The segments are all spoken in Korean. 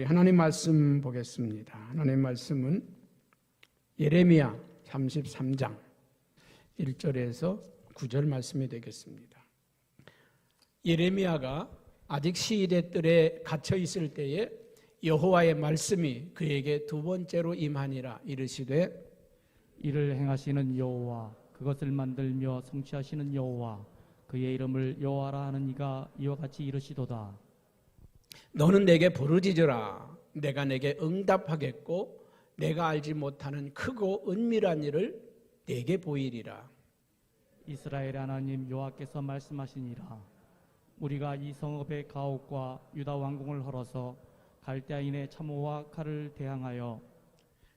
하나님 말씀 보겠습니다. 하나님 말씀은 예레미야 33장 1절에서 9절 말씀이 되겠습니다. 예레미야가 아직 시대 뜰에 갇혀 있을 때에 여호와의 말씀이 그에게 두 번째로 임하니라. 이르시되 이를 행하시는 여호와, 그것을 만들며 성취하시는 여호와, 그의 이름을 여호와라 하는 이가 이와 같이 이르시도다. 너는 내게 부르짖으라. 내가 내게 응답하겠고 내가 알지 못하는 크고 은밀한 일을 내게 보이리라. 이스라엘 하나님 여호와께서 말씀하시니라. 우리가 이 성읍의 가옥과 유다 왕궁을 헐어서 갈대아인의 참호와 칼을 대항하여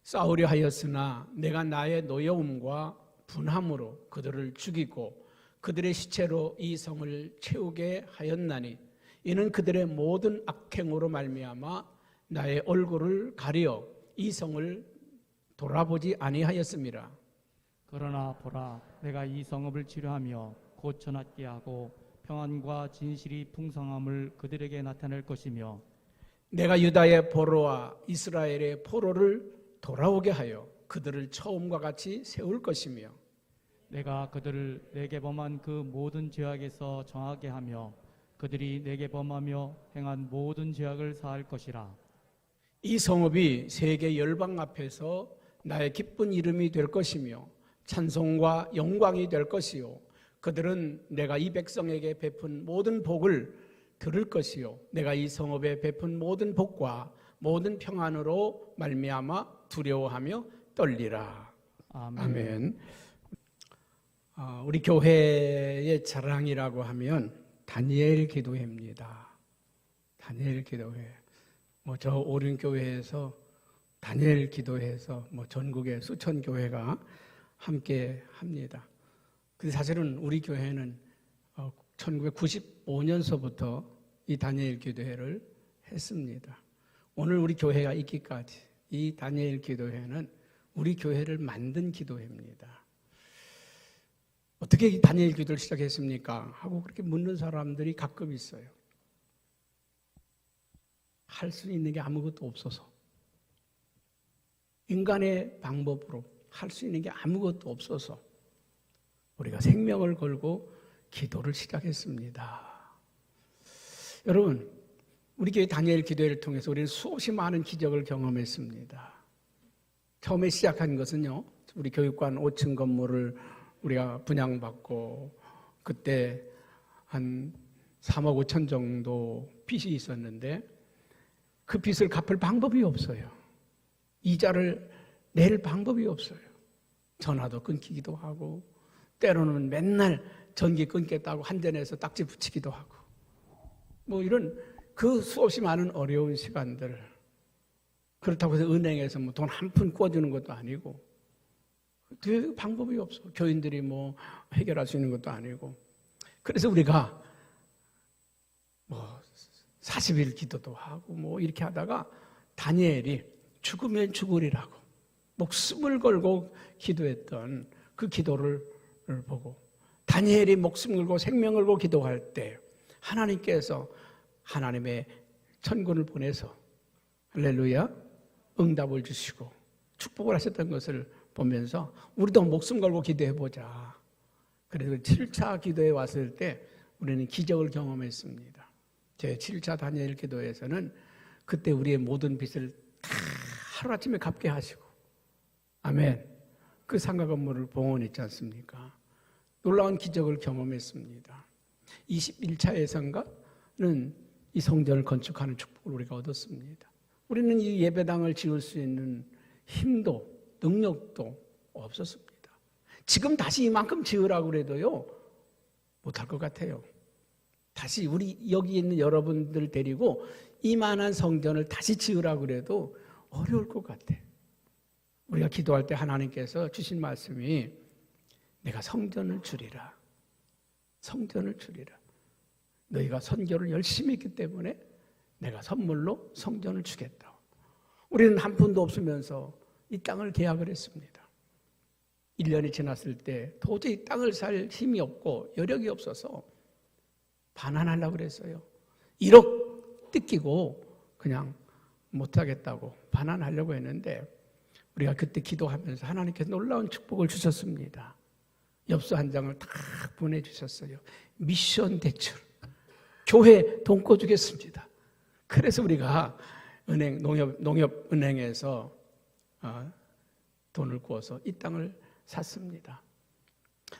싸우려 하였으나 내가 나의 노여움과 분함으로 그들을 죽이고 그들의 시체로 이 성을 채우게 하였나니 이는 그들의 모든 악행으로 말미암아 나의 얼굴을 가려 이 성을 돌아보지 아니하였음이라. 그러나 보라, 내가 이 성읍을 치료하며 고쳐놨게 하고 평안과 진실이 풍성함을 그들에게 나타낼 것이며 내가 유다의 포로와 이스라엘의 포로를 돌아오게 하여 그들을 처음과 같이 세울 것이며 내가 그들을 내게 범한 그 모든 죄악에서 정하게 하며 그들이 내게 범하며 행한 모든 죄악을 사할 것이라. 이 성읍이 세계 열방 앞에서 나의 기쁜 이름이 될 것이며 찬송과 영광이 될 것이요 그들은 내가 이 백성에게 베푼 모든 복을 들을 것이요 내가 이 성읍에 베푼 모든 복과 모든 평안으로 말미암아 두려워하며 떨리라. 아멘. 우리 교회의 자랑이라고 하면 다니엘 기도회입니다. 다니엘 기도회. 저 오륜교회에서 다니엘 기도회에서 전국의 수천 교회가 함께 합니다. 근데 사실은 우리 교회는 1995년서부터 이 다니엘 기도회를 했습니다. 오늘 우리 교회가 있기까지 이 다니엘 기도회는 우리 교회를 만든 기도회입니다. 어떻게 이 다니엘 기도를 시작했습니까? 하고 그렇게 묻는 사람들이 가끔 있어요. 할 수 있는 게 아무것도 없어서. 인간의 방법으로 할 수 있는 게 아무것도 없어서 우리가 생명을 걸고 기도를 시작했습니다. 여러분, 우리 교회 다니엘 기도회를 통해서 우리는 수없이 많은 기적을 경험했습니다. 처음에 시작한 것은요, 우리 교육관 5층 건물을 우리가 분양받고 그때 한 3억 5천 정도 빚이 있었는데 그 빚을 갚을 방법이 없어요. 이자를 낼 방법이 없어요. 전화도 끊기기도 하고 때로는 맨날 전기 끊겠다고 한전에서 딱지 붙이기도 하고 이런 그 수없이 많은 어려운 시간들. 그렇다고 해서 은행에서 돈 한 푼 꿔주는 것도 아니고 그 방법이 없어. 교인들이 해결할 수 있는 것도 아니고. 그래서 우리가 40일 기도도 하고 이렇게 하다가 다니엘이 죽으면 죽으리라고 목숨을 걸고 기도했던 그 기도를 보고 다니엘이 목숨 걸고 생명 걸고 기도할 때 하나님께서 하나님의 천군을 보내서 할렐루야 응답을 주시고 축복을 하셨던 것을 보면서 우리도 목숨 걸고 기도해보자. 그래서 7차 기도에 왔을 때 우리는 기적을 경험했습니다. 제 7차 다니엘 기도에서는 그때 우리의 모든 빚을 다 하루아침에 갚게 하시고 아멘. 그 상가 건물을 봉헌했지 않습니까? 놀라운 기적을 경험했습니다. 21차에선가는 이 성전을 건축하는 축복을 우리가 얻었습니다. 우리는 이 예배당을 지을 수 있는 힘도 능력도 없었습니다. 지금 다시 이만큼 지으라고 그래도요 못할 것 같아요. 다시 우리 여기 있는 여러분들 데리고 이만한 성전을 다시 지으라고 그래도 어려울 것 같아. 우리가 기도할 때 하나님께서 주신 말씀이 내가 성전을 주리라. 성전을 주리라. 너희가 선교를 열심히 했기 때문에 내가 선물로 성전을 주겠다. 우리는 한 푼도 없으면서 이 땅을 계약을 했습니다. 1년이 지났을 때 도저히 땅을 살 힘이 없고 여력이 없어서 반환하려고 그랬어요. 1억 뜯기고 그냥 못하겠다고 반환하려고 했는데 우리가 그때 기도하면서 하나님께서 놀라운 축복을 주셨습니다. 엽서 한 장을 딱 보내주셨어요. 미션 대출, 교회 돈 꿔주겠습니다. 그래서 우리가 농협은행에서 돈을 구워서 이 땅을 샀습니다.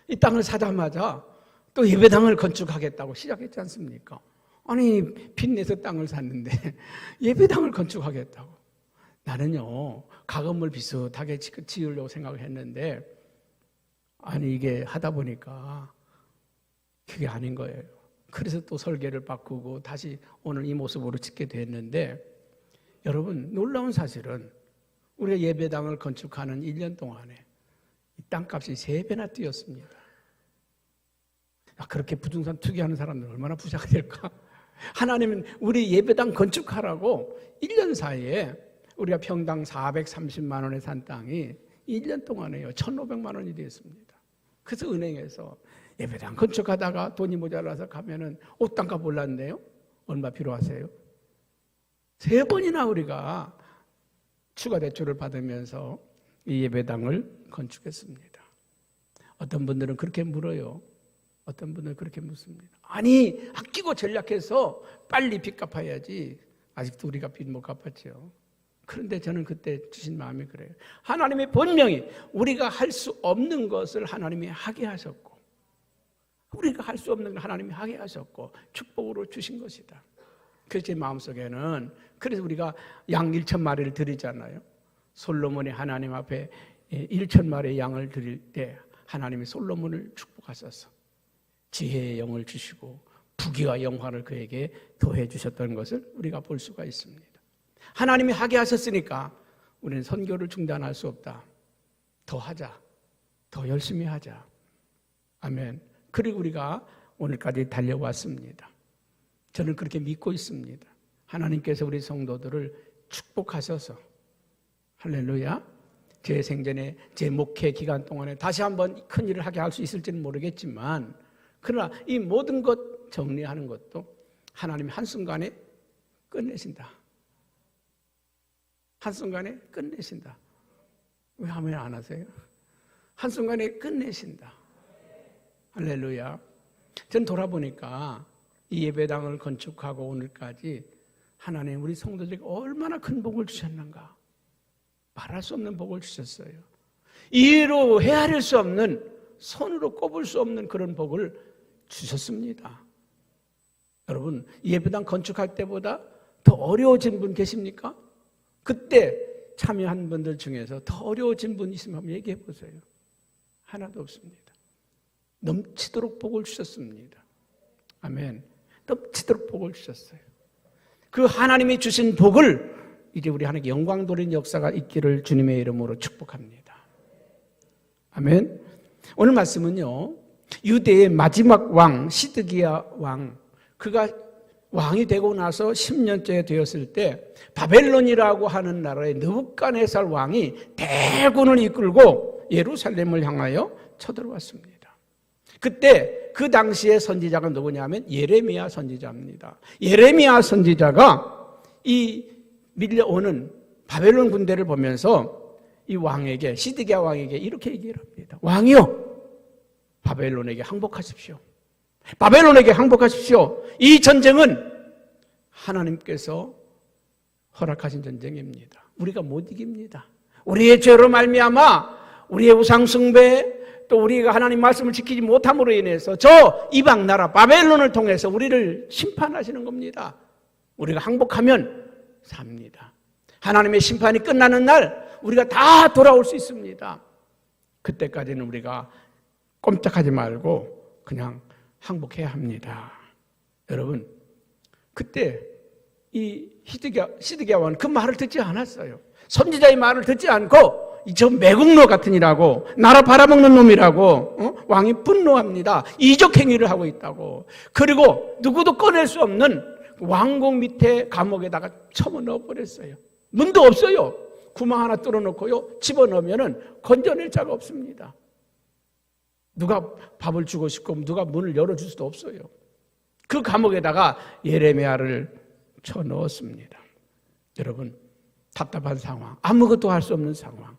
이 땅을 사자마자 또 예배당을 건축하겠다고 시작했지 않습니까? 아니 빚내서 땅을 샀는데 예배당을 건축하겠다고. 나는요 가건물 비슷하게 지으려고 생각을 했는데 아니 이게 하다 보니까 그게 아닌 거예요. 그래서 또 설계를 바꾸고 다시 오늘 이 모습으로 짓게 됐는데 여러분 놀라운 사실은 우리가 예배당을 건축하는 1년 동안에 이 땅값이 3배나 뛰었습니다. 그렇게 부동산 투기하는 사람들 얼마나 부자가 될까? 하나님은 우리 예배당 건축하라고 1년 사이에 우리가 평당 430만 원에 산 땅이 1년 동안에요 1,500만 원이 되었습니다. 그래서 은행에서 예배당 건축하다가 돈이 모자라서 가면은 옷땅값 올랐네요. 얼마 필요하세요? 3번이나 우리가 추가 대출을 받으면서 이 예배당을 건축했습니다. 어떤 분들은 그렇게 물어요. 어떤 분들은 그렇게 묻습니다. 아니 아끼고 전략해서 빨리 빚 갚아야지. 아직도 우리가 빚 못 갚았죠. 그런데 저는 그때 주신 마음이 그래요. 하나님이 분명히 우리가 할 수 없는 것을 하나님이 하게 하셨고 우리가 할 수 없는 걸 하나님이 하게 하셨고 축복으로 주신 것이다. 그래서 제 마음속에는 그래서 우리가 양 1,000마리를 드리잖아요. 솔로몬이 하나님 앞에 1,000마리의 양을 드릴 때 하나님이 솔로몬을 축복하셔서 지혜의 영을 주시고 부귀와 영화를 그에게 더해 주셨던 것을 우리가 볼 수가 있습니다. 하나님이 하게 하셨으니까 우리는 선교를 중단할 수 없다. 더 하자. 더 열심히 하자. 아멘. 그리고 우리가 오늘까지 달려왔습니다. 저는 그렇게 믿고 있습니다. 하나님께서 우리 성도들을 축복하셔서 할렐루야. 제 생전에 제 목회 기간 동안에 다시 한번 큰 일을 하게 할 수 있을지는 모르겠지만 그러나 이 모든 것 정리하는 것도 하나님이 한순간에 끝내신다. 한순간에 끝내신다. 왜 아멘 안 하세요? 한순간에 끝내신다. 할렐루야. 전 돌아보니까 이 예배당을 건축하고 오늘까지 하나님 우리 성도들에게 얼마나 큰 복을 주셨는가. 말할 수 없는 복을 주셨어요. 이로 헤아릴 수 없는 손으로 꼽을 수 없는 그런 복을 주셨습니다. 여러분 예배당 건축할 때보다 더 어려워진 분 계십니까? 그때 참여한 분들 중에서 더 어려워진 분 있으면 한번 얘기해 보세요. 하나도 없습니다. 넘치도록 복을 주셨습니다. 아멘. 넘치도록 복을 주셨어요. 그 하나님이 주신 복을 이제 우리 하나님께 영광 돌리는 역사가 있기를 주님의 이름으로 축복합니다. 아멘. 오늘 말씀은요. 유대의 마지막 왕 시드기야 왕 그가 왕이 되고 나서 10년째 되었을 때 바벨론이라고 하는 나라의 느부갓네살 왕이 대군을 이끌고 예루살렘을 향하여 쳐들어왔습니다. 그때 그 당시의 선지자가 누구냐면 예레미야 선지자입니다. 예레미야 선지자가 이 밀려오는 바벨론 군대를 보면서 이 왕에게 시드기야 왕에게 이렇게 얘기를 합니다. 왕이요 바벨론에게 항복하십시오. 바벨론에게 항복하십시오. 이 전쟁은 하나님께서 허락하신 전쟁입니다. 우리가 못 이깁니다. 우리의 죄로 말미암아 우리의 우상 숭배 또 우리가 하나님 말씀을 지키지 못함으로 인해서 저 이방 나라 바벨론을 통해서 우리를 심판하시는 겁니다. 우리가 항복하면 삽니다. 하나님의 심판이 끝나는 날 우리가 다 돌아올 수 있습니다. 그때까지는 우리가 꼼짝하지 말고 그냥 항복해야 합니다. 여러분 그때 이 시드기야 왕은 그 말을 듣지 않았어요. 선지자의 말을 듣지 않고 저 매국노 같은 이라고 나라 팔아먹는 놈이라고 왕이 분노합니다. 이적 행위를 하고 있다고. 그리고 누구도 꺼낼 수 없는 왕궁 밑에 감옥에다가 쳐넣어버렸어요. 문도 없어요. 구멍 하나 뚫어놓고요 집어넣으면 건져낼 자가 없습니다. 누가 밥을 주고 싶고 누가 문을 열어줄 수도 없어요. 그 감옥에다가 예레미야를 쳐넣었습니다. 여러분, 답답한 상황, 아무것도 할 수 없는 상황,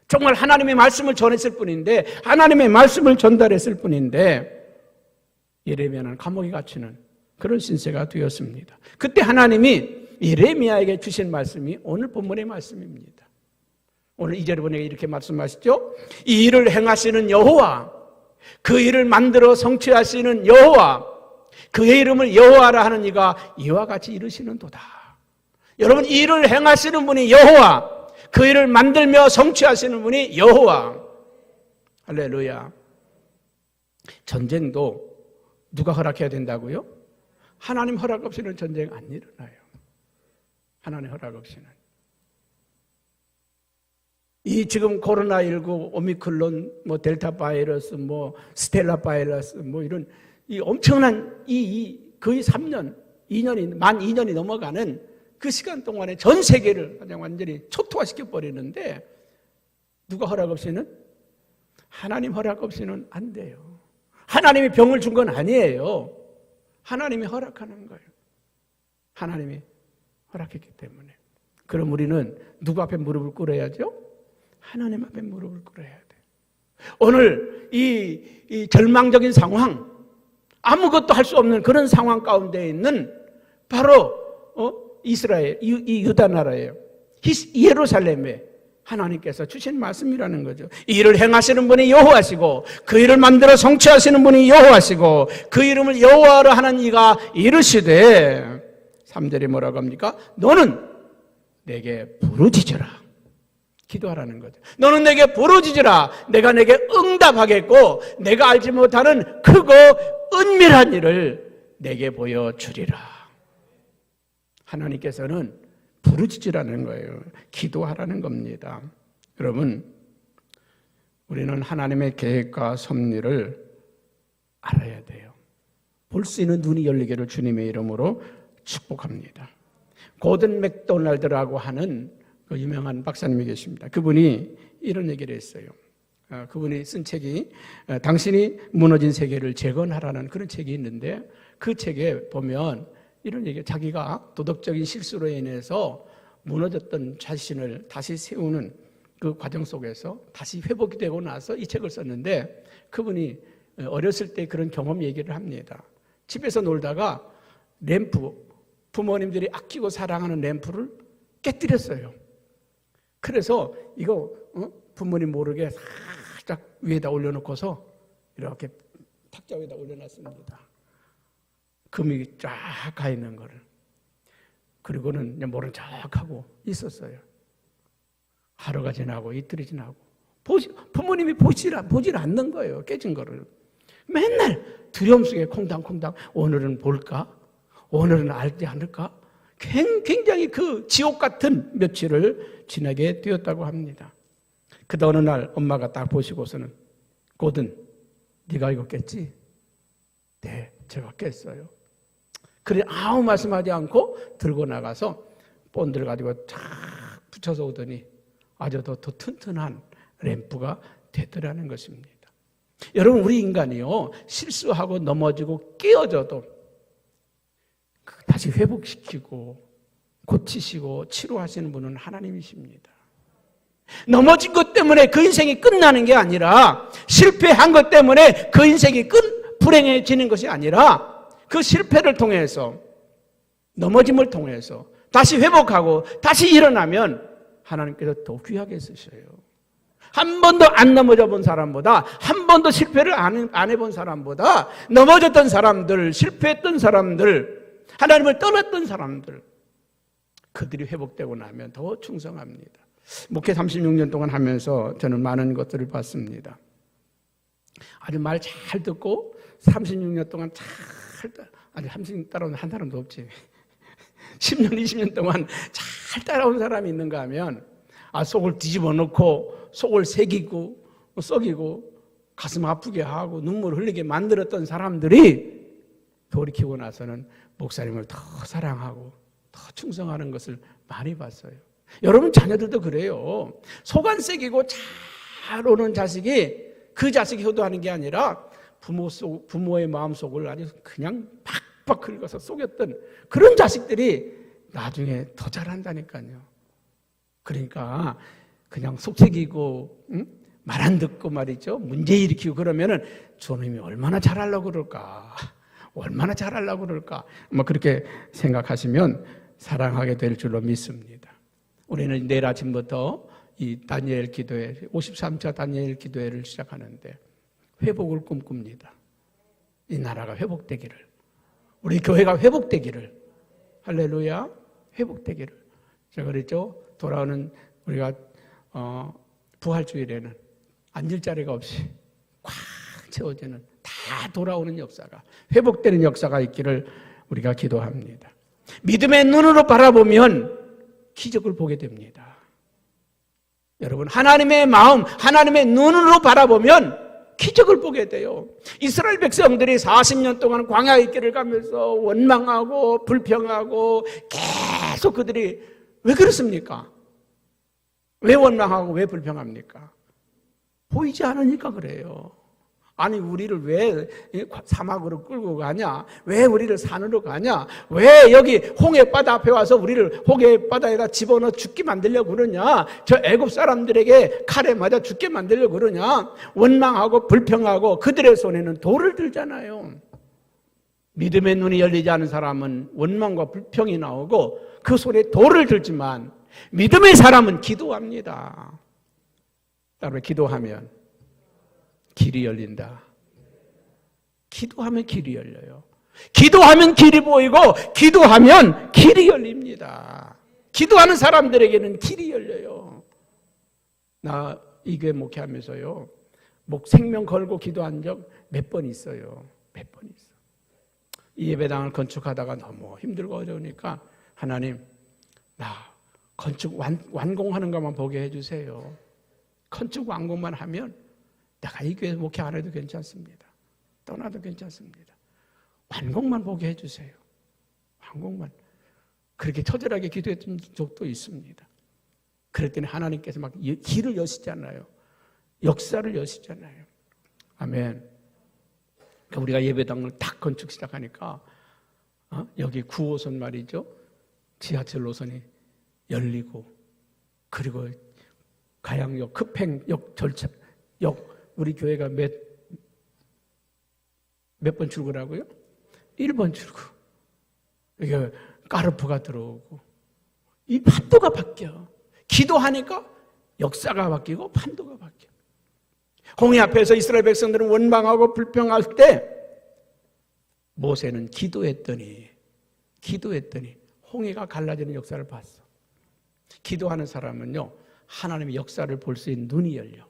정말 하나님의 말씀을 전했을 뿐인데, 하나님의 말씀을 전달했을 뿐인데 예레미야는 감옥에 갇히는 그런 신세가 되었습니다. 그때 하나님이 예레미야에게 주신 말씀이 오늘 본문의 말씀입니다. 오늘 2절에 보니까 이렇게 말씀하시죠. 이 일을 행하시는 여호와, 그 일을 만들어 성취하시는 여호와, 그의 이름을 여호와라 하는 이가 이와 같이 이르시는도다. 여러분, 이 일을 행하시는 분이 여호와, 그 일을 만들며 성취하시는 분이 여호와. 할렐루야. 전쟁도 누가 허락해야 된다고요? 하나님 허락 없이는 전쟁 안 일어나요. 하나님 허락 없이는. 이 지금 코로나19, 오미크론, 델타 바이러스, 스텔라 바이러스, 이런 이 엄청난 거의 3년, 2년이, 만 2년이 넘어가는 그 시간 동안에 전 세계를 그냥 완전히 초토화시켜 버리는데 누가 허락 없이는? 하나님 허락 없이는 안 돼요. 하나님이 병을 준 건 아니에요. 하나님이 허락하는 거예요. 하나님이 허락했기 때문에. 그럼 우리는 누구 앞에 무릎을 꿇어야죠? 하나님 앞에 무릎을 꿇어야 돼요. 오늘 이 절망적인 상황, 아무것도 할 수 없는 그런 상황 가운데 있는 바로 이스라엘, 이 유다 나라예요. 예루살렘에 하나님께서 주신 말씀이라는 거죠. 이 일을 행하시는 분이 여호와시고 그 일을 만들어 성취하시는 분이 여호와시고 그 이름을 여호와라 하는 이가 이르시되 3절에 뭐라고 합니까? 너는 내게 부르짖으라. 기도하라는 거죠. 너는 내게 부르짖으라. 내가 내게 응답하겠고 내가 알지 못하는 크고 은밀한 일을 내게 보여주리라. 하나님께서는 부르짖으라는 거예요. 기도하라는 겁니다. 여러분, 우리는 하나님의 계획과 섭리를 알아야 돼요. 볼 수 있는 눈이 열리기를 주님의 이름으로 축복합니다. 고든 맥도날드라고 하는 그 유명한 박사님이 계십니다. 그분이 이런 얘기를 했어요. 그분이 쓴 책이 당신이 무너진 세계를 재건하라는 그런 책이 있는데 그 책에 보면 이런 얘기, 자기가 도덕적인 실수로 인해서 무너졌던 자신을 다시 세우는 그 과정 속에서 다시 회복이 되고 나서 이 책을 썼는데 그분이 어렸을 때 그런 경험 얘기를 합니다. 집에서 놀다가 램프, 부모님들이 아끼고 사랑하는 램프를 깨뜨렸어요. 그래서 이거 부모님 모르게 살짝 위에다 올려놓고서 이렇게 탁자 위에다 올려놨습니다. 금이 쫙 가 있는 거를. 그리고는 모른 척하고 있었어요. 하루가 지나고 이틀이 지나고 부모님이 보질 않는 거예요. 깨진 거를. 맨날 두려움 속에 콩당콩당 오늘은 볼까? 오늘은 알지 않을까? 굉장히 그 지옥 같은 며칠을 지나게 되었다고 합니다. 그러다 어느 날 엄마가 딱 보시고서는 고든 네가 이거 깼지? 네, 제가 깼어요. 그래 아무 말씀하지 않고 들고 나가서 본드를 가지고 쫙 붙여서 오더니 아주 더 튼튼한 램프가 되더라는 것입니다. 여러분, 우리 인간이요, 실수하고 넘어지고 깨어져도 다시 회복시키고 고치시고 치료하시는 분은 하나님이십니다. 넘어진 것 때문에 그 인생이 끝나는 게 아니라, 실패한 것 때문에 그 인생이 불행해지는 것이 아니라, 그 실패를 통해서, 넘어짐을 통해서 다시 회복하고 다시 일어나면 하나님께서 더 귀하게 쓰셔요. 한 번도 안 넘어져 본 사람보다, 한 번도 실패를 안 해본 사람보다, 넘어졌던 사람들, 실패했던 사람들, 하나님을 떠났던 사람들, 그들이 회복되고 나면 더 충성합니다. 목회 36년 동안 하면서 저는 많은 것들을 봤습니다. 아주 말 잘 듣고 36년 동안 아니 30년 따라온 한 사람도 없지. 10년, 20년 동안 잘 따라온 사람이 있는가 하면 속을 뒤집어 놓고 속을 새기고 썩이고 가슴 아프게 하고 눈물 흘리게 만들었던 사람들이 돌이키고 나서는 목사님을 더 사랑하고 더 충성하는 것을 많이 봤어요. 여러분 자녀들도 그래요. 속 안 새기고 잘 오는 자식이 그 자식이 효도하는 게 아니라 부모의 마음속을 아주 그냥 팍팍 긁어서 속였던 그런 자식들이 나중에 더 잘한다니까요. 그러니까 그냥 속삭이고 말 안 듣고 말이죠. 문제 일으키고 그러면은 주님이 얼마나 잘하려고 그럴까. 얼마나 잘하려고 그럴까. 그렇게 생각하시면 사랑하게 될 줄로 믿습니다. 우리는 내일 아침부터 이 다니엘 기도회, 53차 다니엘 기도회를 시작하는데 회복을 꿈꿉니다. 이 나라가 회복되기를, 우리 교회가 회복되기를, 할렐루야, 회복되기를. 제가 그랬죠. 돌아오는 우리가 부활주일에는 앉을 자리가 없이 꽉 채워지는, 다 돌아오는 역사가, 회복되는 역사가 있기를 우리가 기도합니다. 믿음의 눈으로 바라보면 기적을 보게 됩니다. 여러분, 하나님의 마음, 하나님의 눈으로 바라보면 기적을 보게 돼요. 이스라엘 백성들이 40년 동안 광야의 길을 가면서 원망하고 불평하고 계속 그들이 왜 그렇습니까? 왜 원망하고 왜 불평합니까? 보이지 않으니까 그래요. 아니, 우리를 왜 사막으로 끌고 가냐? 왜 우리를 산으로 가냐? 왜 여기 홍해바다 앞에 와서 우리를 홍해바다에다 집어넣어 죽게 만들려고 그러냐? 저 애굽 사람들에게 칼에 맞아 죽게 만들려고 그러냐? 원망하고 불평하고 그들의 손에는 돌을 들잖아요. 믿음의 눈이 열리지 않은 사람은 원망과 불평이 나오고 그 손에 돌을 들지만 믿음의 사람은 기도합니다. 따로 기도하면 길이 열린다. 기도하면 길이 열려요. 기도하면 길이 보이고 기도하면 길이 열립니다. 기도하는 사람들에게는 길이 열려요. 나 이 교회 목회하면서요, 생명 걸고 기도한 적 몇 번 있어요. 몇 번 있어. 이 예배당을 건축하다가 너무 힘들고 어려우니까 하나님, 나 건축 완공하는 것만 보게 해주세요. 건축 완공만 하면 내가 이 교회 목회 안 해도 괜찮습니다. 떠나도 괜찮습니다. 완공만 보게 해주세요. 완공만. 그렇게 처절하게 기도했던 적도 있습니다. 그랬더니 하나님께서 막 길을 여시잖아요. 역사를 여시잖아요. 아멘. 그러니까 우리가 예배당을 딱 건축 시작하니까 여기 9호선 말이죠. 지하철 노선이 열리고, 그리고 가양역, 급행역, 절차역, 우리 교회가 몇 번 출구라고요? 1번 출구. 이게 까르프가 들어오고, 이 판도가 바뀌어. 기도하니까 역사가 바뀌고 판도가 바뀌어. 홍해 앞에서 이스라엘 백성들은 원망하고 불평할 때 모세는 기도했더니 홍해가 갈라지는 역사를 봤어. 기도하는 사람은요, 하나님의 역사를 볼 수 있는 눈이 열려.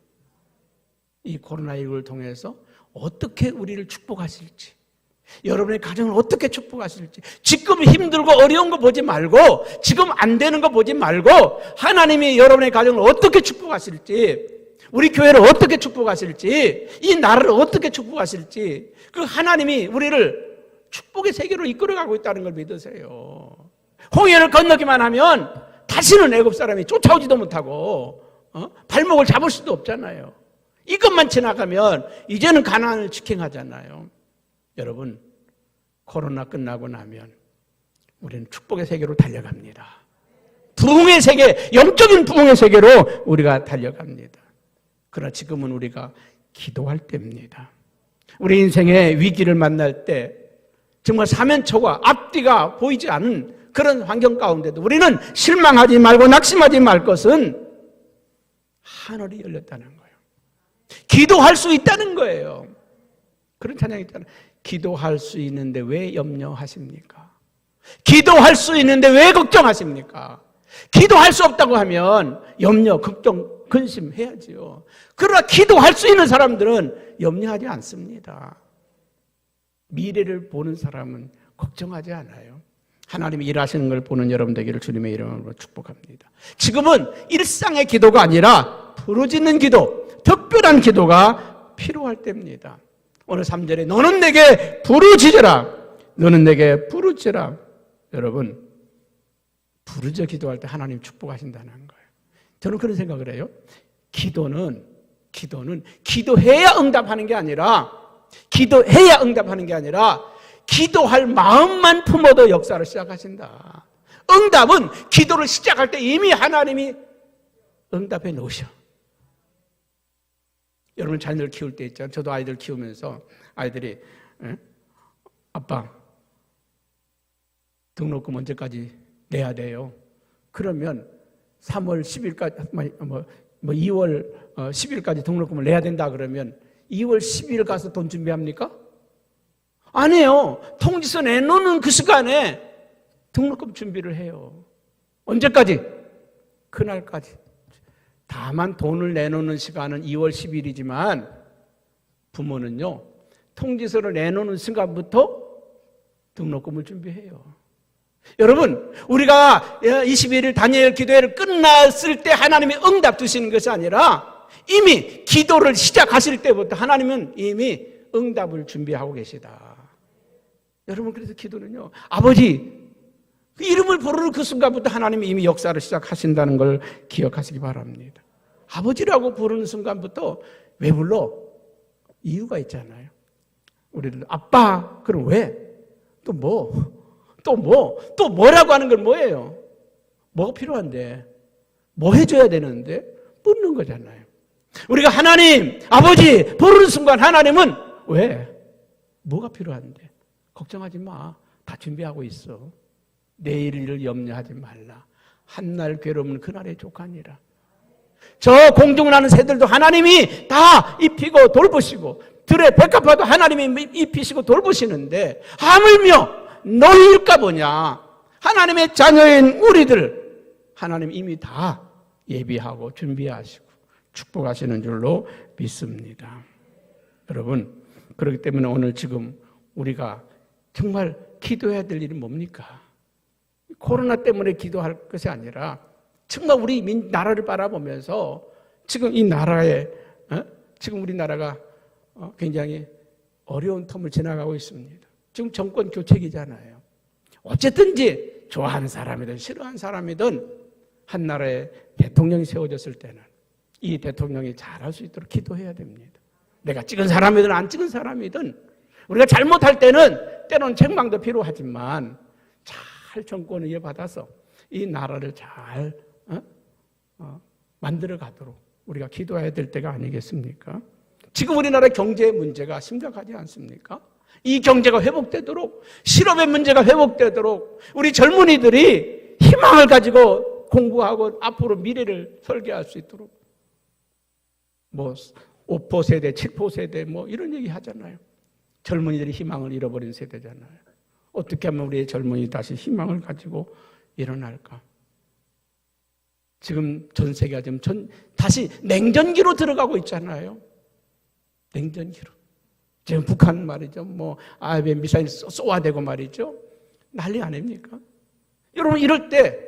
이 코로나19를 통해서 어떻게 우리를 축복하실지, 여러분의 가정을 어떻게 축복하실지, 지금 힘들고 어려운 거 보지 말고, 지금 안 되는 거 보지 말고, 하나님이 여러분의 가정을 어떻게 축복하실지, 우리 교회를 어떻게 축복하실지, 이 나라를 어떻게 축복하실지, 그 하나님이 우리를 축복의 세계로 이끌어가고 있다는 걸 믿으세요. 홍해를 건너기만 하면 다시는 애굽 사람이 쫓아오지도 못하고 발목을 잡을 수도 없잖아요. 이것만 지나가면 이제는 가나안을 직행하잖아요. 여러분, 코로나 끝나고 나면 우리는 축복의 세계로 달려갑니다. 부흥의 세계, 영적인 부흥의 세계로 우리가 달려갑니다. 그러나 지금은 우리가 기도할 때입니다. 우리 인생의 위기를 만날 때 정말 사면초가 앞뒤가 보이지 않은 그런 환경 가운데도 우리는 실망하지 말고 낙심하지 말 것은 하늘이 열렸다는 거예요. 기도할 수 있다는 거예요. 그런 찬양이 있잖아요. 기도할 수 있는데 왜 염려하십니까? 기도할 수 있는데 왜 걱정하십니까? 기도할 수 없다고 하면 염려, 걱정, 근심해야지요. 그러나 기도할 수 있는 사람들은 염려하지 않습니다. 미래를 보는 사람은 걱정하지 않아요. 하나님이 일하시는 걸 보는 여러분 되기를 주님의 이름으로 축복합니다. 지금은 일상의 기도가 아니라 부르짖는 기도, 특별한 기도가 필요할 때입니다. 오늘 3절에 너는 내게 부르짖으라, 너는 내게 부르짖으라. 여러분, 부르짖어 기도할 때 하나님 축복하신다는 거예요. 저는 그런 생각을 해요. 기도는 기도해야 응답하는 게 아니라, 기도할 마음만 품어도 역사를 시작하신다. 응답은 기도를 시작할 때 이미 하나님이 응답해 놓으셔. 여러분 자녀를 키울 때 있잖아요. 저도 아이들 키우면서 아이들이 아빠 등록금 언제까지 내야 돼요? 그러면 3월 10일까지 2월 10일까지 등록금을 내야 된다 그러면 2월 10일 가서 돈 준비합니까? 아니에요. 통지서 내놓는 그 시간에 등록금 준비를 해요. 언제까지? 그날까지. 다만 돈을 내놓는 시간은 2월 10일이지만 부모는요, 통지서를 내놓는 순간부터 등록금을 준비해요. 여러분, 우리가 21일 다니엘 기도회를 끝났을 때 하나님이 응답 주시는 것이 아니라 이미 기도를 시작하실 때부터 하나님은 이미 응답을 준비하고 계시다. 여러분, 그래서 기도는요, 아버지 그 이름을 부르는 그 순간부터 하나님이 이미 역사를 시작하신다는 걸 기억하시기 바랍니다. 아버지라고 부르는 순간부터 왜 불러? 이유가 있잖아요. 우리들 아빠, 그럼 왜? 또 뭐? 또 뭐라고 하는 건 뭐예요? 뭐가 필요한데? 뭐 해줘야 되는데? 묻는 거잖아요. 우리가 하나님, 아버지 부르는 순간 하나님은 왜? 뭐가 필요한데? 걱정하지 마. 다 준비하고 있어. 내일 일을 염려하지 말라. 한날 괴로움은 그날의 족하니라. 저 공중을 하는 새들도 하나님이 다 입히고 돌보시고 들의 백합화도 하나님이 입히시고 돌보시는데 하물며 너희일까 보냐. 하나님의 자녀인 우리들 하나님 이미 다 예비하고 준비하시고 축복하시는 줄로 믿습니다. 여러분, 그렇기 때문에 오늘 지금 우리가 정말 기도해야 될 일이 뭡니까? 코로나 때문에 기도할 것이 아니라 정말 우리 나라를 바라보면서 지금 이 나라에 지금 우리나라가 굉장히 어려운 텀을 지나가고 있습니다. 지금 정권 교체기잖아요. 어쨌든지 좋아하는 사람이든 싫어하는 사람이든 한 나라의 대통령이 세워졌을 때는 이 대통령이 잘할 수 있도록 기도해야 됩니다. 내가 찍은 사람이든 안 찍은 사람이든 우리가 잘못할 때는 때로는 책망도 필요하지만 잘 정권을 이어받아서 이 나라를 잘 만들어 가도록 우리가 기도해야 될 때가 아니겠습니까? 지금 우리나라 경제 문제가 심각하지 않습니까? 이 경제가 회복되도록, 실업의 문제가 회복되도록 우리 젊은이들이 희망을 가지고 공부하고 앞으로 미래를 설계할 수 있도록 5포 세대, 7포 세대 이런 얘기 하잖아요. 젊은이들이 희망을 잃어버린 세대잖아요. 어떻게 하면 우리의 젊은이 다시 희망을 가지고 일어날까? 지금 전 세계가 지금 다시 냉전기로 들어가고 있잖아요. 냉전기로. 지금 북한 말이죠. ICBM 미사일 쏘아대고 말이죠. 난리 아닙니까? 여러분, 이럴 때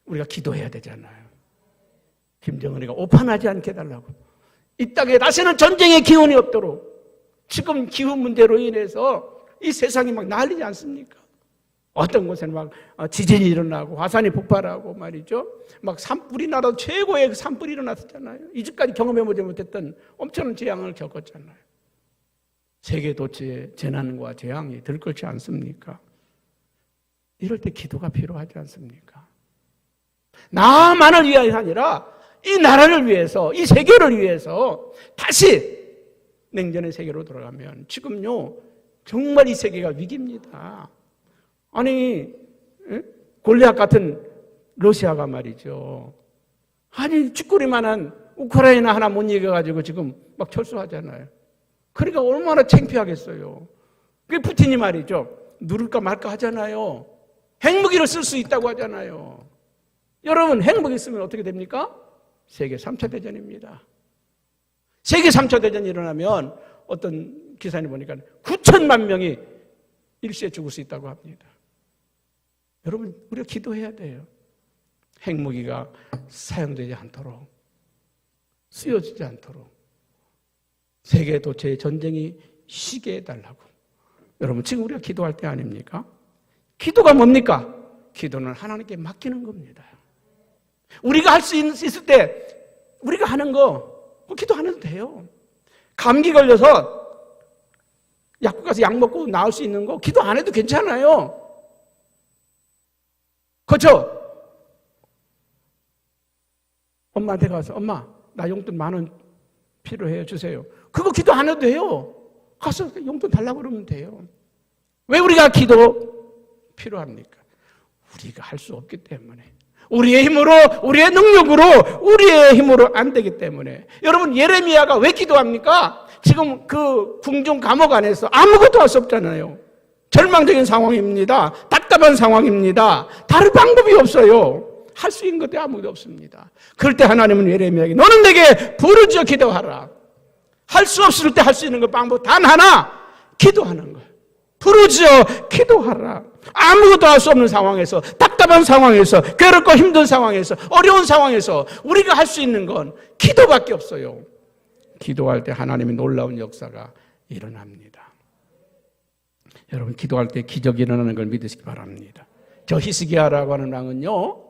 우리가 기도해야 되잖아요. 김정은이가 오판하지 않게 해달라고. 이 땅에 다시는 전쟁의 기운이 없도록. 지금 기후 문제로 인해서 이 세상이 막 난리지 않습니까? 어떤 곳에는 막 지진이 일어나고 화산이 폭발하고 말이죠. 막 우리나라 최고의 산불이 일어났었잖아요. 이제까지 경험해보지 못했던 엄청난 재앙을 겪었잖아요. 세계 도처의 재난과 재앙이 들끓지 않습니까? 이럴 때 기도가 필요하지 않습니까? 나만을 위하여 아니라 이 나라를 위해서, 이 세계를 위해서 다시 냉전의 세계로 돌아가면 지금요 정말 이 세계가 위기입니다. 아니 골리앗 같은 러시아가 말이죠. 아니 쥐꼬리만한 우크라이나 하나 못 이겨가지고 지금 막 철수하잖아요. 그러니까 얼마나 창피하겠어요. 그게 푸틴이 말이죠. 누를까 말까 하잖아요. 핵무기를 쓸 수 있다고 하잖아요. 여러분, 핵무기 쓰면 어떻게 됩니까? 세계 3차 대전입니다. 세계 3차 대전이 일어나면 어떤 기사님 보니까 9천만 명이 일시에 죽을 수 있다고 합니다. 여러분, 우리가 기도해야 돼요. 핵무기가 사용되지 않도록, 쓰여지지 않도록 세계 도처의 전쟁이 쉬게 해달라고. 여러분, 지금 우리가 기도할 때 아닙니까? 기도가 뭡니까? 기도는 하나님께 맡기는 겁니다. 우리가 할 수 있을 때 우리가 하는 거 기도 안 해도 돼요. 감기 걸려서 약국 가서 약 먹고 나을 수 있는 거 기도 안 해도 괜찮아요. 그렇죠? 엄마한테 가서 엄마 나 용돈 10,000원 필요해요 주세요. 그거 기도 안 해도 돼요. 가서 용돈 달라고 그러면 돼요. 왜 우리가 기도 필요합니까? 우리가 할 수 없기 때문에, 우리의 힘으로, 우리의 능력으로, 우리의 힘으로 안 되기 때문에. 여러분, 예레미야가 왜 기도합니까? 지금 그 궁중 감옥 안에서 아무것도 할 수 없잖아요. 절망적인 상황입니다. 답답한 상황입니다. 다른 방법이 없어요. 할 수 있는 것도 아무것도 없습니다. 그럴 때 하나님은 예레미야에게 너는 내게 부르짖어 기도하라. 할 수 없을 때 할 수 있는 것 방법 단 하나, 기도하는 거예요. 부르짖어 기도하라. 아무것도 할 수 없는 상황에서, 답답한 상황에서, 괴롭고 힘든 상황에서, 어려운 상황에서 우리가 할 수 있는 건 기도밖에 없어요. 기도할 때 하나님의 놀라운 역사가 일어납니다. 여러분, 기도할 때 기적이 일어나는 걸 믿으시기 바랍니다. 저 히스기야라고 하는 왕은요,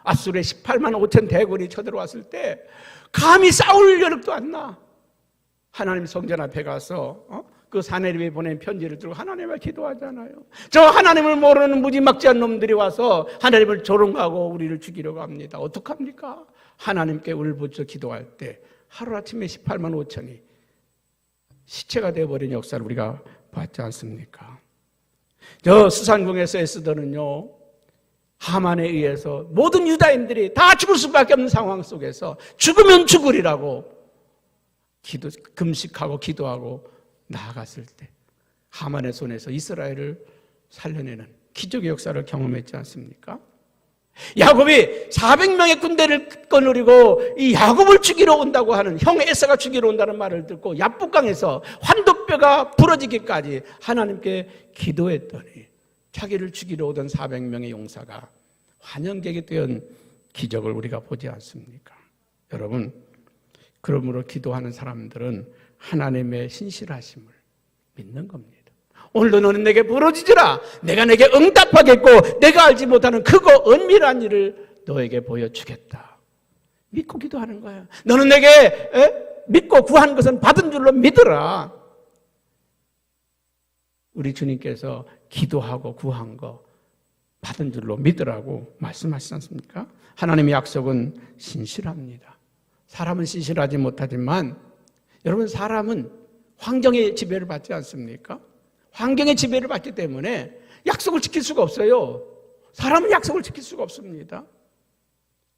아수르의 18만 5천 대군이 쳐들어왔을 때 감히 싸울 여력도 안 나. 하나님 성전 앞에 가서 그 사내립에 보낸 편지를 들고 하나님을 기도하잖아요. 저 하나님을 모르는 무지막지한 놈들이 와서 하나님을 조롱하고 우리를 죽이려고 합니다. 어떡합니까? 하나님께 울부짖어 기도할 때 하루아침에 18만 5천이 시체가 되어버린 역사를 우리가 봤지 않습니까? 저 스산궁에서 에스더는요, 하만에 의해서 모든 유다인들이 다 죽을 수밖에 없는 상황 속에서 죽으면 죽으리라고 금식하고 기도하고 나아갔을 때 하만의 손에서 이스라엘을 살려내는 기적의 역사를 경험했지 않습니까? 야곱이 400명의 군대를 거느리고 이 야곱을 죽이러 온다고 하는, 형 에사가 죽이러 온다는 말을 듣고 야복강에서 환도뼈가 부러지기까지 하나님께 기도했더니 자기를 죽이러 오던 400명의 용사가 환영객이 된 기적을 우리가 보지 않습니까? 여러분, 그러므로 기도하는 사람들은 하나님의 신실하심을 믿는 겁니다. 오늘도 너는 내게 부르짖으라. 내가 내게 응답하겠고 내가 알지 못하는 크고 은밀한 일을 너에게 보여주겠다. 믿고 기도하는 거야. 너는 내게 믿고 구한 것은 받은 줄로 믿으라. 우리 주님께서 기도하고 구한 거 받은 줄로 믿으라고 말씀하시지 않습니까? 하나님의 약속은 신실합니다. 사람은 신실하지 못하지만 여러분, 사람은 환경의 지배를 받지 않습니까? 환경의 지배를 받기 때문에 약속을 지킬 수가 없어요. 사람은 약속을 지킬 수가 없습니다.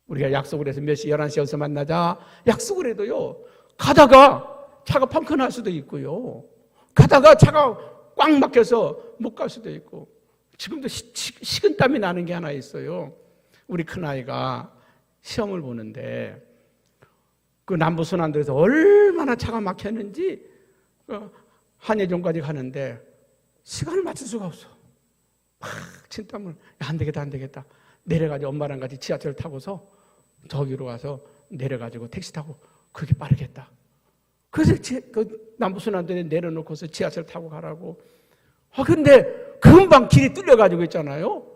우리가 약속을 해서 몇 시, 11시에 어서 만나자 약속을 해도요, 가다가 차가 펑크 날 수도 있고요, 가다가 차가 꽉 막혀서 못 갈 수도 있고, 지금도 식은땀이 나는 게 하나 있어요. 우리 큰아이가 시험을 보는데 그 남부순환도에서 얼마나 차가 막혔는지 한예종까지 가는데 시간을 맞출 수가 없어. 막 진땀을, 안 되겠다. 내려가지고 엄마랑 같이 지하철 타고서 저기로 가서 내려가지고 택시 타고 그게 빠르겠다. 그래서 그 남부순환도에 내려놓고서 지하철 타고 가라고. 근데 금방 길이 뚫려가지고 있잖아요.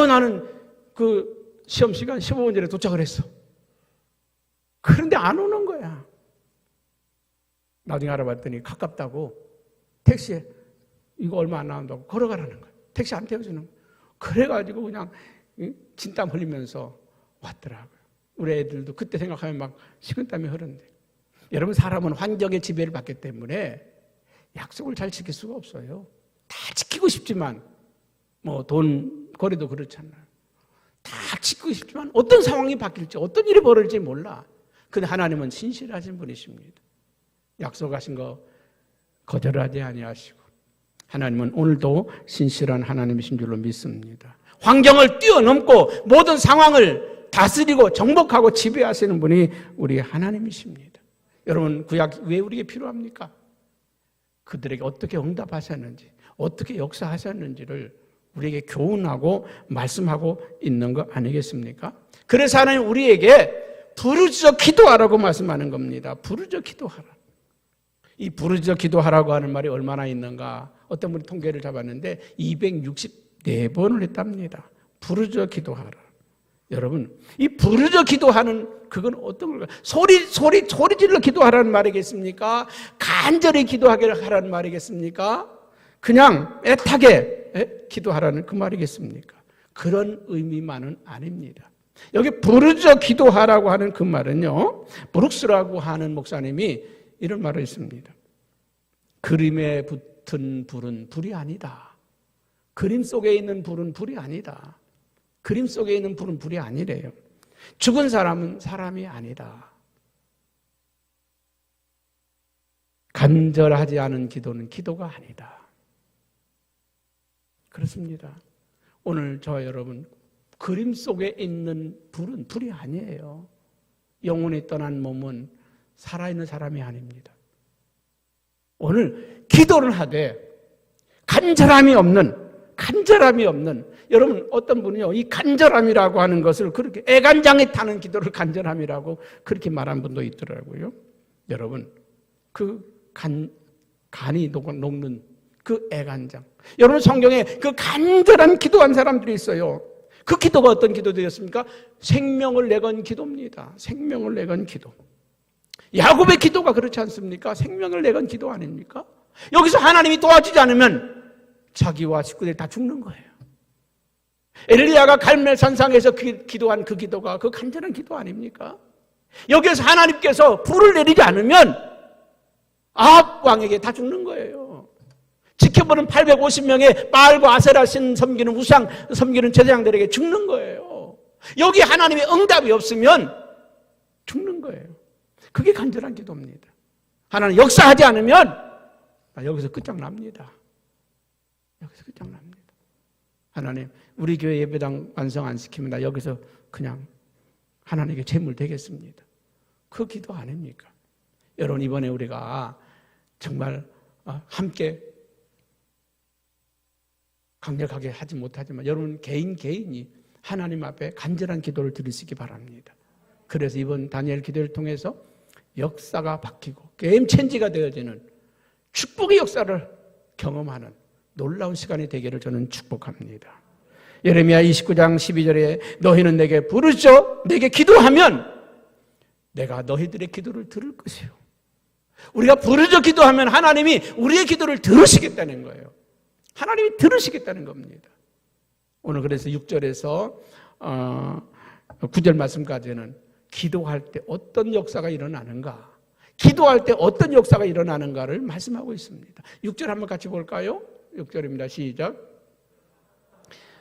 나는 그 시험 시간 15분 전에 도착을 했어. 그런데 안 오는 거야. 나중에 알아봤더니 가깝다고 택시에 이거 얼마 안 나온다고 걸어가라는 거야. 택시 안 태워주는 거야. 그래가지고 그냥 진땀 흘리면서 왔더라고요. 우리 애들도 그때 생각하면 막 식은땀이 흐르는데, 여러분, 사람은 환경의 지배를 받기 때문에 약속을 잘 지킬 수가 없어요. 다 지키고 싶지만, 돈 거래도 그렇잖아요. 다 지키고 싶지만 어떤 상황이 바뀔지, 어떤 일이 벌어질지 몰라. 근데 하나님은 신실하신 분이십니다. 약속하신 거 거절하지 아니하시고, 하나님은 오늘도 신실한 하나님이신 줄로 믿습니다. 환경을 뛰어넘고 모든 상황을 다스리고 정복하고 지배하시는 분이 우리 하나님이십니다. 여러분, 구약 왜 우리에게 필요합니까? 그들에게 어떻게 응답하셨는지, 어떻게 역사하셨는지를 우리에게 교훈하고 말씀하고 있는 거 아니겠습니까? 그래서 하나님 우리에게 부르짖어 기도하라고 말씀하는 겁니다. 부르짖어 기도하라. 이 부르짖어 기도하라고 하는 말이 얼마나 있는가? 어떤 분이 통계를 잡았는데 264번을 했답니다. 부르짖어 기도하라. 여러분, 이 부르짖어 기도하는 그건 어떤 걸까요? 소리 질러 기도하라는 말이겠습니까? 간절히 기도하게 하라는 말이겠습니까? 그냥 애타게 기도하라는 그 말이겠습니까? 그런 의미만은 아닙니다. 여기 부르짖어 기도하라고 하는 그 말은요, 브룩스라고 하는 목사님이 이런 말을 했습니다. 그림에 붙은 불은 불이 아니다. 그림 속에 있는 불은 불이 아니다. 그림 속에 있는 불은 불이 아니래요. 죽은 사람은 사람이 아니다. 간절하지 않은 기도는 기도가 아니다. 그렇습니다. 오늘 저와 여러분, 그림 속에 있는 불은 불이 아니에요. 영혼이 떠난 몸은 살아있는 사람이 아닙니다. 오늘 기도를 하되 간절함이 없는 여러분, 어떤 분이요, 이 간절함이라고 하는 것을 그렇게 애간장에 타는 기도를 간절함이라고 그렇게 말한 분도 있더라고요. 여러분, 간이 녹는 그 애간장, 여러분, 성경에 그 간절한 기도한 사람들이 있어요. 그 기도가 어떤 기도되었습니까? 생명을 내건 기도입니다. 생명을 내건 기도. 야곱의 기도가 그렇지 않습니까? 생명을 내건 기도 아닙니까? 여기서 하나님이 도와주지 않으면 자기와 식구들이 다 죽는 거예요. 엘리야가 갈멜 산상에서 기도한 그 기도가 그 간절한 기도 아닙니까? 여기에서 하나님께서 불을 내리지 않으면 아합 왕에게 다 죽는 거예요. 지켜보는 850명의 바알과 아세라 신 섬기는 우상 섬기는 제사장들에게 죽는 거예요. 여기 하나님의 응답이 없으면 죽는 거예요. 그게 간절한 기도입니다. 하나님 역사하지 않으면 여기서 끝장납니다. 여기서 끝장납니다. 하나님, 우리 교회 예배당 완성 안 시키면 나 여기서 그냥 하나님께 제물 되겠습니다. 그 기도 아닙니까? 여러분, 이번에 우리가 정말 함께 강력하게 하지 못하지만 여러분 개인이 하나님 앞에 간절한 기도를 드리시기 바랍니다. 그래서 이번 다니엘 기도를 통해서 역사가 바뀌고 게임 체인지가 되어지는 축복의 역사를 경험하는 놀라운 시간이 되기를 저는 축복합니다. 예레미야 29장 12절에 너희는 내게 부르짖어 내게 기도하면 내가 너희들의 기도를 들을 것이요. 우리가 부르짖어 기도하면 하나님이 우리의 기도를 들으시겠다는 거예요. 하나님이 들으시겠다는 겁니다. 오늘 그래서 6절에서 9절 말씀까지는 기도할 때 어떤 역사가 일어나는가, 기도할 때 어떤 역사가 일어나는가를 말씀하고 있습니다. 6절 한번 같이 볼까요? 6절입니다. 시작.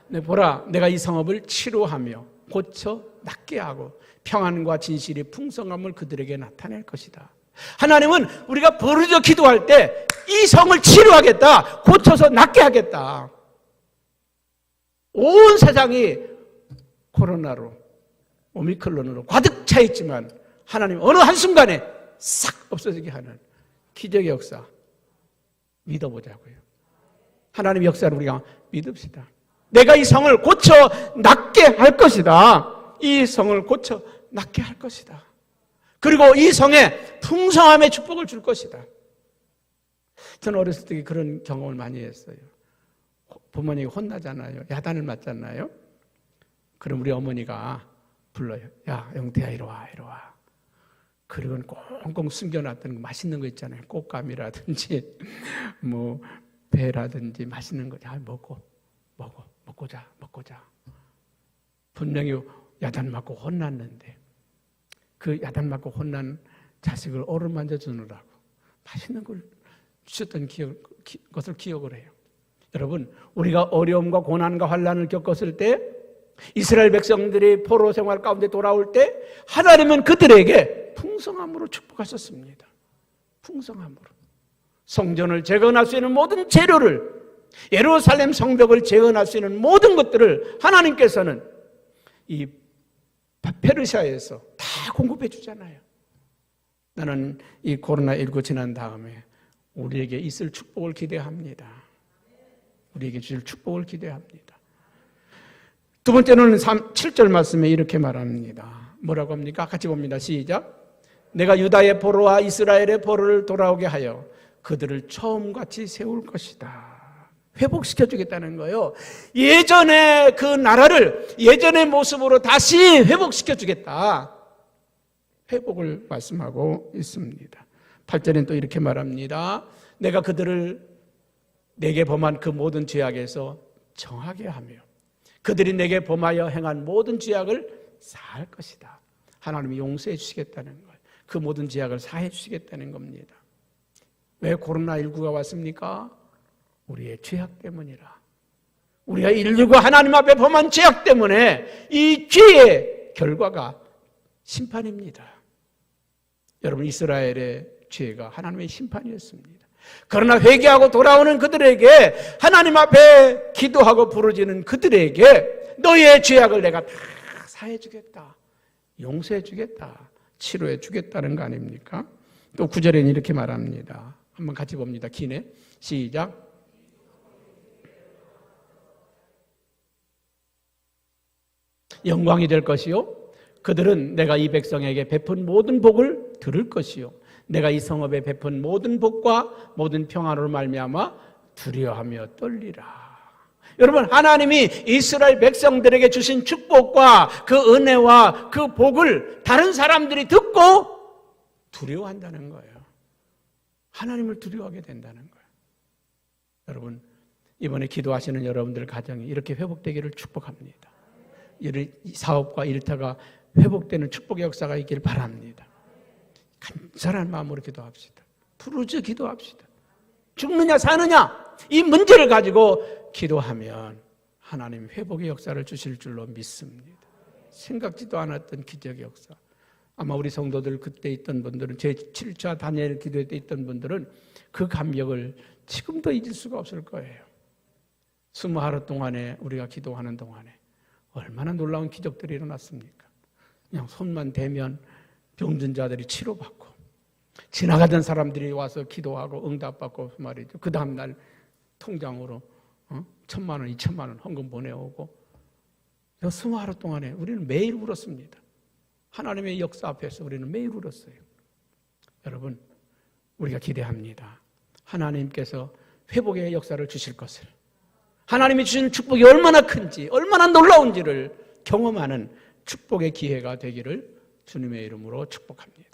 네, 보라, 내가 이 성읍을 치료하며 고쳐 낫게 하고 평안과 진실이 풍성함을 그들에게 나타낼 것이다. 하나님은 우리가 부르짖어 기도할 때 이 성을 치료하겠다, 고쳐서 낫게 하겠다. 온 세상이 코로나로, 오미크론으로 가득 차 있지만 하나님 어느 한순간에 싹 없어지게 하는 기적의 역사 믿어보자고요. 하나님의 역사를 우리가 믿읍시다. 내가 이 성을 고쳐 낫게 할 것이다. 이 성을 고쳐 낫게 할 것이다. 그리고 이 성에 풍성함의 축복을 줄 것이다. 저는 어렸을 때 그런 경험을 많이 했어요. 부모님이 혼나잖아요. 야단을 맞잖아요. 그럼 우리 어머니가 불러요. 야, 영태야, 이리 와, 이리 와. 그리고 꽁꽁 숨겨놨던 맛있는 거 있잖아요. 꽃감이라든지 뭐 배라든지 맛있는 거. 야, 먹고 자. 분명히 야단 맞고 혼났는데 그 야단 맞고 혼난 자식을 어루만져 주느라고 맛있는 걸 주셨던 것을 기억을 해요. 여러분, 우리가 어려움과 고난과 환난을 겪었을 때 이스라엘 백성들이 포로 생활 가운데 돌아올 때 하나님은 그들에게 풍성함으로 축복하셨습니다. 풍성함으로. 성전을 재건할 수 있는 모든 재료를, 예루살렘 성벽을 재건할 수 있는 모든 것들을 하나님께서는 이 페르시아에서 다 공급해 주잖아요. 나는 이 코로나19 지난 다음에 우리에게 있을 축복을 기대합니다. 우리에게 주실 축복을 기대합니다. 두 번째는 7절 말씀에 이렇게 말합니다. 뭐라고 합니까? 같이 봅니다. 시작. 내가 유다의 포로와 이스라엘의 포로를 돌아오게 하여 그들을 처음같이 세울 것이다. 회복시켜 주겠다는 거예요. 예전의 그 나라를 예전의 모습으로 다시 회복시켜 주겠다. 회복을 말씀하고 있습니다. 8절엔 또 이렇게 말합니다. 내가 그들을 내게 범한 그 모든 죄악에서 정하게 하며 그들이 내게 범하여 행한 모든 죄악을 사할 것이다. 하나님이 용서해 주시겠다는 거예요. 그 모든 죄악을 사해 주시겠다는 겁니다. 왜 코로나19가 왔습니까? 우리의 죄악 때문이라. 우리가 인류가 하나님 앞에 범한 죄악 때문에 이 죄의 결과가 심판입니다. 여러분, 이스라엘의 죄가 하나님의 심판이었습니다. 그러나 회개하고 돌아오는 그들에게, 하나님 앞에 기도하고 부르짖는 그들에게 너희의 죄악을 내가 다 사해 주겠다, 용서해 주겠다, 치료해 주겠다는 거 아닙니까? 또 9절에는 이렇게 말합니다. 한번 같이 봅니다. 기내 시작. 영광이 될 것이요, 그들은 내가 이 백성에게 베푼 모든 복을 들을 것이요, 내가 이 성읍에 베푼 모든 복과 모든 평안으로 말미암아 두려워하며 떨리라. 여러분, 하나님이 이스라엘 백성들에게 주신 축복과 그 은혜와 그 복을 다른 사람들이 듣고 두려워한다는 거예요. 하나님을 두려워하게 된다는 거예요. 여러분, 이번에 기도하시는 여러분들 가정이 이렇게 회복되기를 축복합니다. 사업과 일터가 회복되는 축복의 역사가 있기를 바랍니다. 간절한 마음으로 기도합시다. 부르짖어 기도합시다. 죽느냐 사느냐 이 문제를 가지고 기도하면 하나님 회복의 역사를 주실 줄로 믿습니다. 생각지도 않았던 기적의 역사. 아마 우리 성도들 그때 있던 분들은, 제7차 다니엘 기도회 때 있던 분들은 그 감격을 지금도 잊을 수가 없을 거예요. 20하루 동안에 우리가 기도하는 동안에 얼마나 놀라운 기적들이 일어났습니까? 그냥 손만 대면 병든 자들이 치료받고, 지나가던 사람들이 와서 기도하고 응답받고 말이죠. 그 다음날 통장으로 1,000만 원, 2,000만 원 헌금 보내오고, 20하루 동안에 우리는 매일 울었습니다. 하나님의 역사 앞에서 우리는 매일 울었어요. 여러분, 우리가 기대합니다. 하나님께서 회복의 역사를 주실 것을, 하나님이 주신 축복이 얼마나 큰지, 얼마나 놀라운지를 경험하는 축복의 기회가 되기를 주님의 이름으로 축복합니다.